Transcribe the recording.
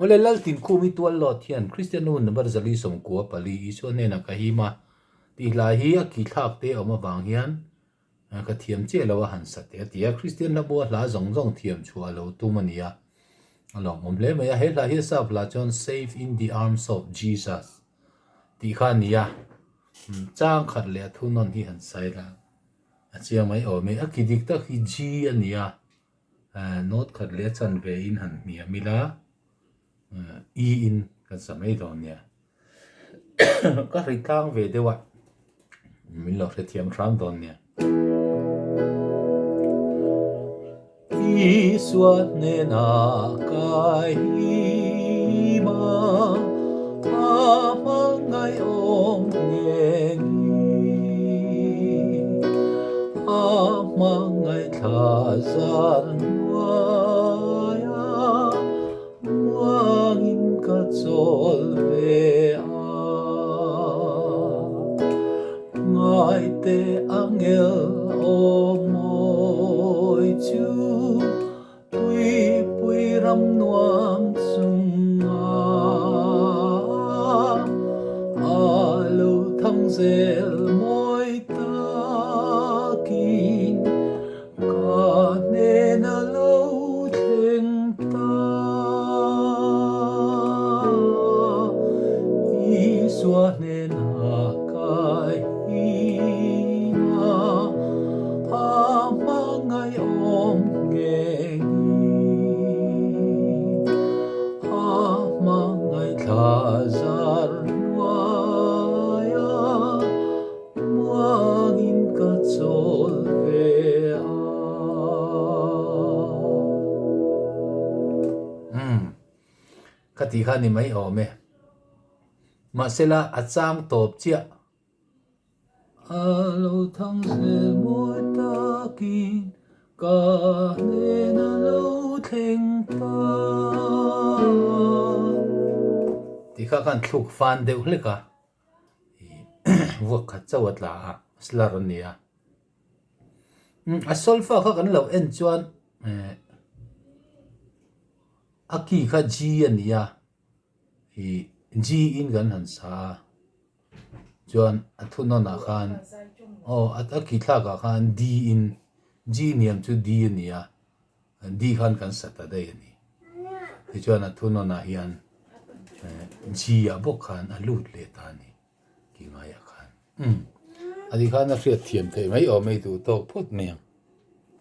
ole lal tin khumi tu lo thian Christian nun number zali som ko pali iso ne na kahima ti la hi a ki thak te oma wang hian ka thiam che lo han sa te tia Christian na bo la zong zong thiam chua lo tu mania along om le mai he la hi sa bla John safe in the arms of Jesus ti khania chang khat le thu non hi han sai la a chia mai o me a ki dik ta hi ji ania not khat le chan ve in han mia mila e in kan samai don nia ka ri tang ve dewa min lo re thiam ram don nia i suat ne na kai ma ma ngai om nghe ma ngai tha zan wa ya wangin ka chol ve ngai te angel oi chu pui pui ram nuam chung alo thang zel moi ta kin ka ne na lo theng ta i xua ne na kai ngai om nghe ngai tha zar ya muangin ka chol ve kati kha ni mai ome masela acham top chia alo thang se moi ta kin ka ne na lo theng ta ti kha kan thuk fan deuh leka vok khat chawat la slar ania a solfa kha kan lo en chuan aki kha ji ania hi ji in gan han sa chuan athuno na khan aki thla ka khan di in ji niam chu di ania di khan kan sata dai ani ti chuan athuno na hian ji a bok khan a lut le ta ni ki nga ya khan adi khan a hriat thiam thei mai o mai tu to phut meng